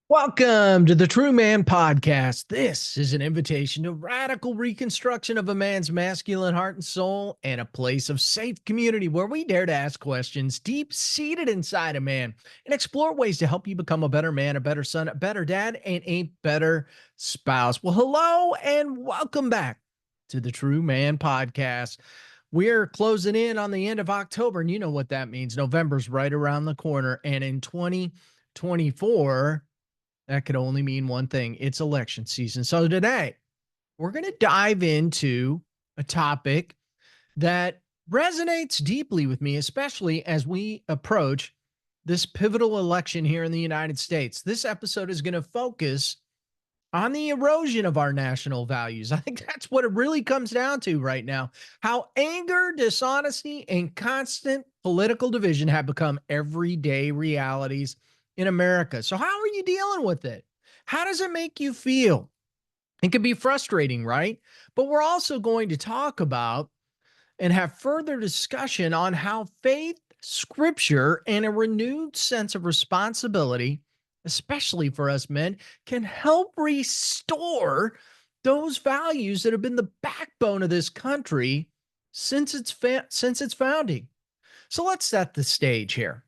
Welcome to the True Man Podcast. This is an invitation to radical reconstruction of a man's masculine heart and soul and a place of safe community where we dare to ask questions deep seated inside a man and explore ways to help you become a better man, a better son, a better dad, and a better spouse. Well, hello and welcome back to the True Man Podcast. We're closing in on the end of October, and you know what that means. November's right around the corner. And in 2024, that could only mean one thing. It's election season. So today, we're going to dive into a topic that resonates deeply with me, especially as we approach this pivotal election here in the United States. This episode is going to focus on the erosion of our national values. I think that's what it really comes down to right now. How anger, dishonesty, and constant political division have become everyday realities in America. So, how are you dealing with it? How does it make you feel? It can be frustrating, right? But we're also going to talk about and have further discussion on how faith, scripture, and a renewed sense of responsibility, especially for us men, can help restore those values that have been the backbone of this country since its founding. So let's set the stage here.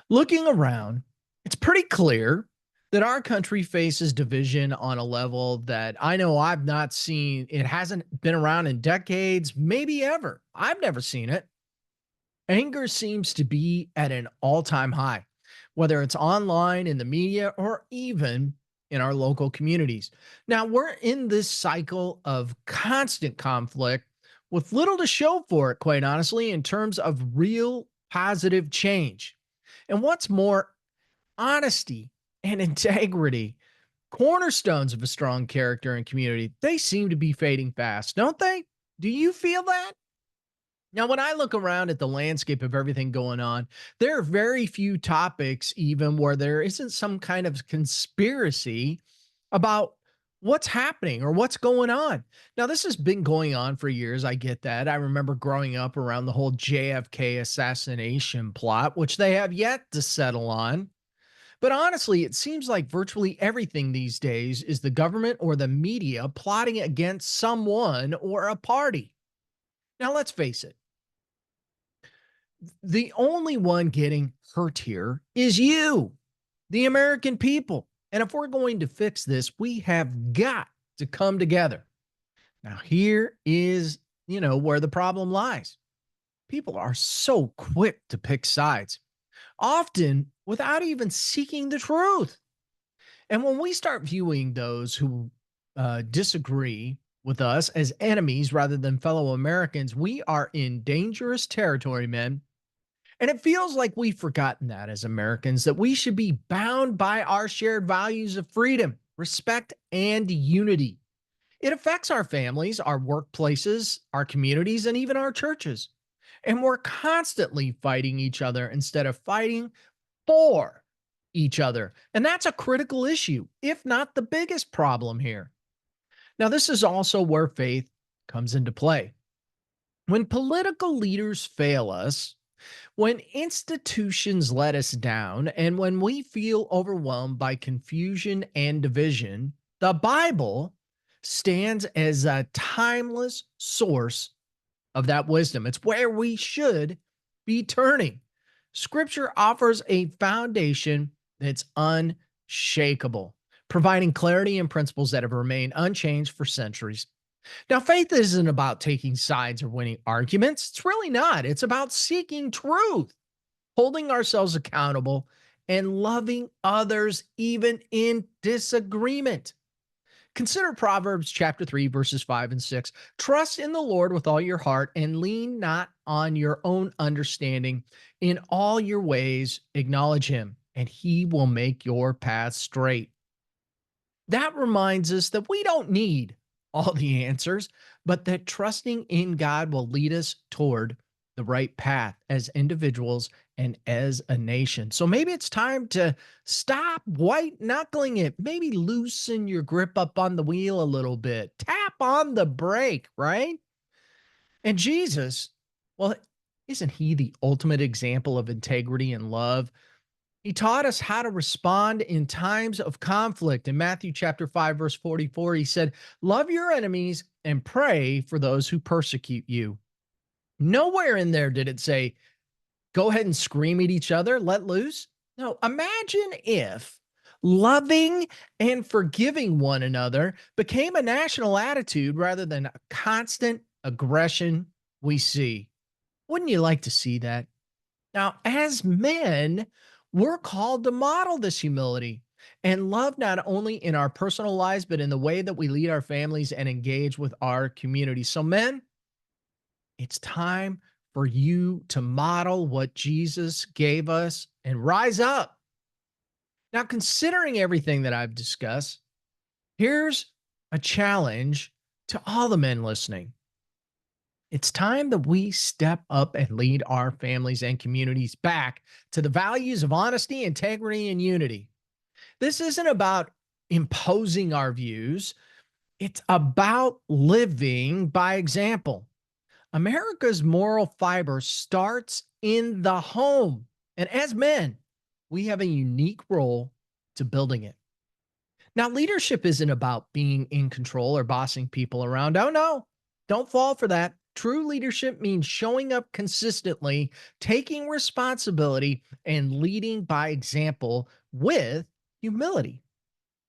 Looking around, it's pretty clear that our country faces division on a level that I know I've not seen. It hasn't been around in decades, maybe ever. I've never seen it. Anger seems to be at an all time high, whether it's online, in the media, or even in our local communities. Now, we're in this cycle of constant conflict with little to show for it, quite honestly, in terms of real positive change. And what's more, honesty and integrity, cornerstones of a strong character and community, they seem to be fading fast, don't they? Do you feel that? Now, when I look around at the landscape of everything going on, there are very few topics, even where there isn't some kind of conspiracy about what's happening or what's going on. Now, this has been going on for years. I get that. I remember growing up around the whole JFK assassination plot, which they have yet to settle on. But honestly, it seems like virtually everything these days is the government or the media plotting against someone or a party. Now, let's face it, the only one getting hurt here is you, the American people. And if we're going to fix this, we have got to come together. Now, here is, where the problem lies. People are so quick to pick sides, often without even seeking the truth. And when we start viewing those who disagree with us as enemies rather than fellow Americans, we are in dangerous territory, men. And it feels like we've forgotten that as Americans, that we should be bound by our shared values of freedom, respect, and unity. It affects our families, our workplaces, our communities, and even our churches. And we're constantly fighting each other instead of fighting for each other. And that's a critical issue, if not the biggest problem here. Now, this is also where faith comes into play. When political leaders fail us, when institutions let us down, and when we feel overwhelmed by confusion and division, the Bible stands as a timeless source of that wisdom. It's where we should be turning. Scripture offers a foundation that's unshakable, providing clarity and principles that have remained unchanged for centuries. Now, faith isn't about taking sides or winning arguments. It's really not. It's about seeking truth, holding ourselves accountable, and loving others even in disagreement. Consider Proverbs chapter 3, verses 5 and 6. Trust in the Lord with all your heart and lean not on your own understanding. In all your ways, acknowledge him, and he will make your path straight. That reminds us that we don't need all the answers, but that trusting in God will lead us toward the right path as individuals and as a nation. So maybe it's time to stop white knuckling it. Maybe loosen your grip up on the wheel a little bit. Tap on the brake, right? And Jesus, well, isn't he the ultimate example of integrity and love? He taught us how to respond in times of conflict. In Matthew chapter 5, verse 44, he said, love your enemies and pray for those who persecute you. Nowhere in there did it say, go ahead and scream at each other, let loose. No, imagine if loving and forgiving one another became a national attitude rather than a constant aggression we see. Wouldn't you like to see that? Now, as men, we're called to model this humility and love not only in our personal lives, but in the way that we lead our families and engage with our community. So, men, it's time for you to model what Jesus gave us and rise up. Now, considering everything that I've discussed, here's a challenge to all the men listening. It's time that we step up and lead our families and communities back to the values of honesty, integrity, and unity. This isn't about imposing our views, it's about living by example. America's moral fiber starts in the home. And as men, we have a unique role to building it. Now, leadership isn't about being in control or bossing people around. Oh, no, don't fall for that. True leadership means showing up consistently, taking responsibility, and leading by example with humility.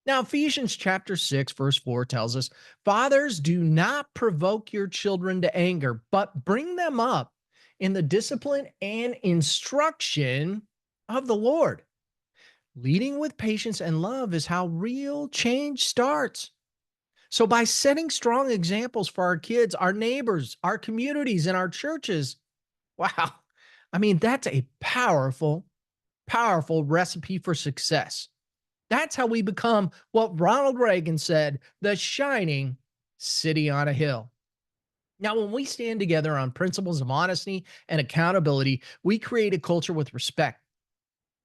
Now, Ephesians chapter 6, verse 4 tells us, fathers, do not provoke your children to anger, but bring them up in the discipline and instruction of the Lord. Leading with patience and love is how real change starts. So, by setting strong examples for our kids, our neighbors, our communities, and our churches, wow, I mean, that's a powerful, powerful recipe for success. That's how we become what Ronald Reagan said, the shining city on a hill. Now, when we stand together on principles of honesty and accountability, we create a culture with respect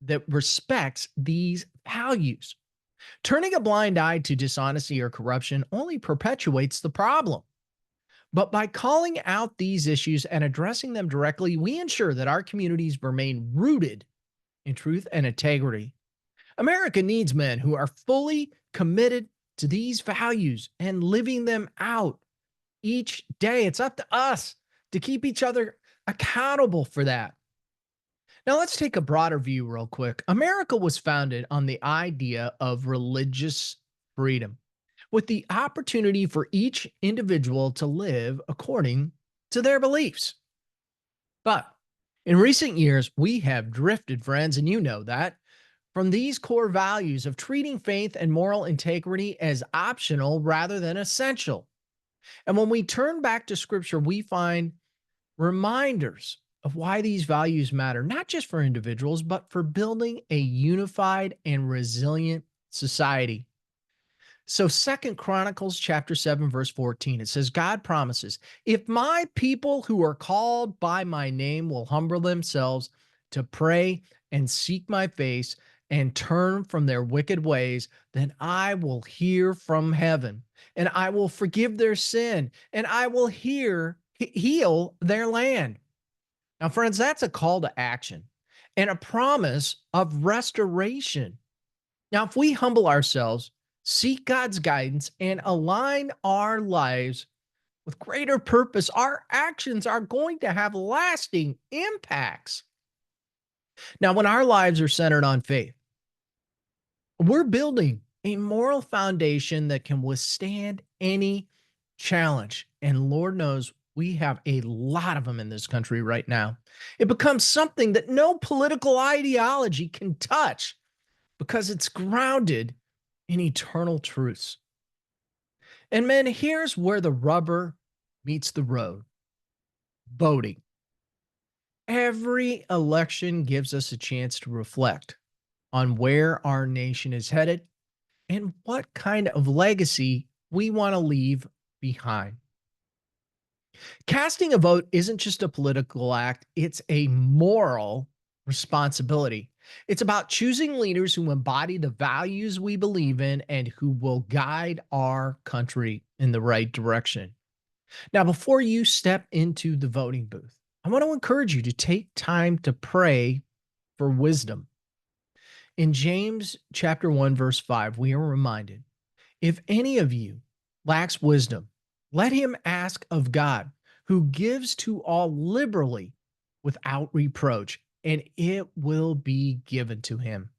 that respects these values. Turning a blind eye to dishonesty or corruption only perpetuates the problem. But by calling out these issues and addressing them directly, we ensure that our communities remain rooted in truth and integrity. America needs men who are fully committed to these values and living them out each day. It's up to us to keep each other accountable for that. Now, let's take a broader view, real quick. America was founded on the idea of religious freedom, with the opportunity for each individual to live according to their beliefs. But in recent years, we have drifted, friends, and you know that, from these core values of treating faith and moral integrity as optional rather than essential. And when we turn back to scripture, we find reminders of why these values matter, not just for individuals, but for building a unified and resilient society. So Second Chronicles chapter 7 verse 14, it says, God promises, if my people who are called by my name will humble themselves to pray and seek my face and turn from their wicked ways, then I will hear from heaven and I will forgive their sin and I will heal their land. Now, friends, that's a call to action and a promise of restoration. Now, if we humble ourselves, seek God's guidance, and align our lives with greater purpose, our actions are going to have lasting impacts. Now, when our lives are centered on faith, we're building a moral foundation that can withstand any challenge. And Lord knows we have a lot of them in this country right now. It becomes something that no political ideology can touch because it's grounded in eternal truths. And man, here's where the rubber meets the road: voting. Every election gives us a chance to reflect on where our nation is headed and what kind of legacy we want to leave behind. Casting a vote isn't just a political act, it's a moral responsibility. It's about choosing leaders who embody the values we believe in and who will guide our country in the right direction. Now, before you step into the voting booth, I want to encourage you to take time to pray for wisdom. In James chapter 1, verse 5, we are reminded, if any of you lacks wisdom, let him ask of God, who gives to all liberally without reproach, and it will be given to him.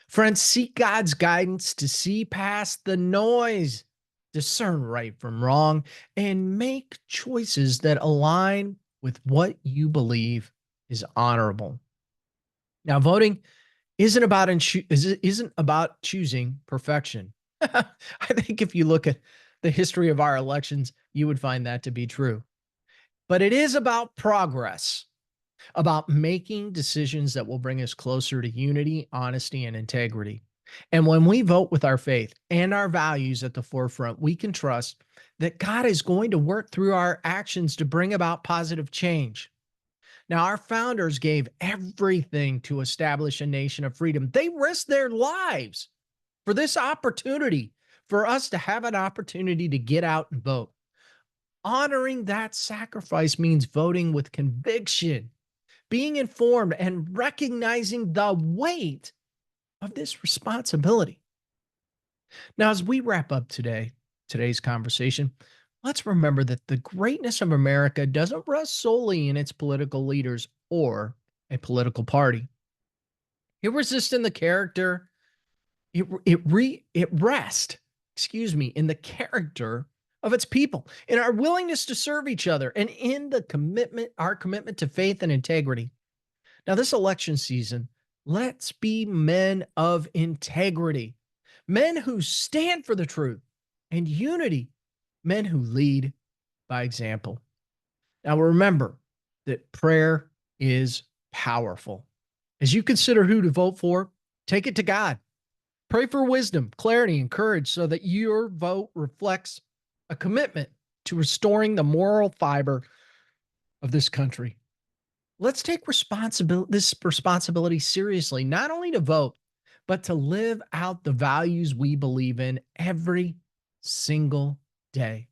Friends, seek God's guidance to see past the noise, discern right from wrong, and make choices that align with what you believe is honorable. Now, voting isn't about choosing perfection. I think if you look at the history of our elections, you would find that to be true. But it is about progress, about making decisions that will bring us closer to unity, honesty, and integrity. And when we vote with our faith and our values at the forefront, we can trust that God is going to work through our actions to bring about positive change. Now, our founders gave everything to establish a nation of freedom. They risked their lives for this opportunity, for us to have an opportunity to get out and vote. Honoring that sacrifice means voting with conviction, being informed, and recognizing the weight of this responsibility. Now, as we wrap up today's conversation, let's remember that the greatness of America doesn't rest solely in its political leaders or a political party. It rests in the character, it rests, in the character of its people, in our willingness to serve each other, and in our commitment to faith and integrity. Now, this election season, let's be men of integrity, men who stand for the truth and unity, men who lead by example. Now, remember that prayer is powerful. As you consider who to vote for, take it to God. Pray for wisdom, clarity, and courage so that your vote reflects a commitment to restoring the moral fiber of this country. Let's take this responsibility seriously, not only to vote, but to live out the values we believe in every single day.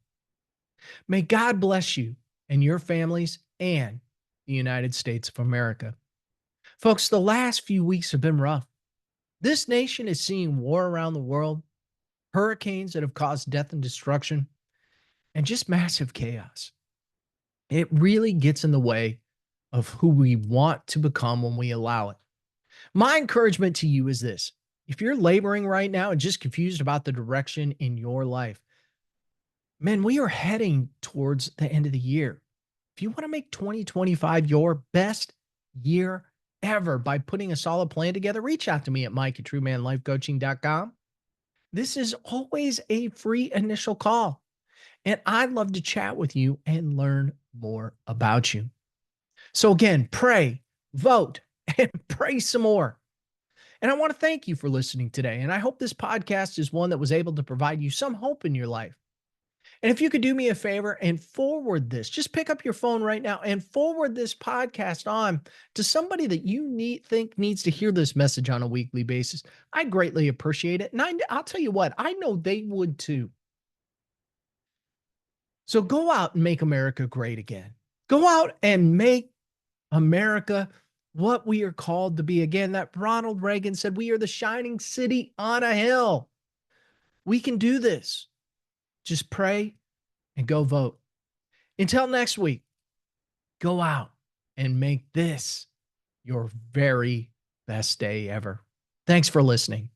May God bless you and your families and the United States of America. Folks, the last few weeks have been rough. This nation is seeing war around the world, hurricanes that have caused death and destruction, and just massive chaos. It really gets in the way of who we want to become when we allow it. My encouragement to you is this: if you're laboring right now and just confused about the direction in your life, man, we are heading towards the end of the year. If you want to make 2025 your best year ever by putting a solid plan together, reach out to me at mike@truemanlifecoaching.com. This is always a free initial call, and I'd love to chat with you and learn more about you. So again, pray, vote, and pray some more. And I want to thank you for listening today. And I hope this podcast is one that was able to provide you some hope in your life. And if you could do me a favor and forward this, just pick up your phone right now and forward this podcast on to somebody that you think needs to hear this message on a weekly basis. I greatly appreciate it. And I'll tell you what, I know they would too. So go out and make America great again. Go out and make America what we are called to be. Again, that Ronald Reagan said, we are the shining city on a hill. We can do this. Just pray and go vote. Until next week, go out and make this your very best day ever. Thanks for listening.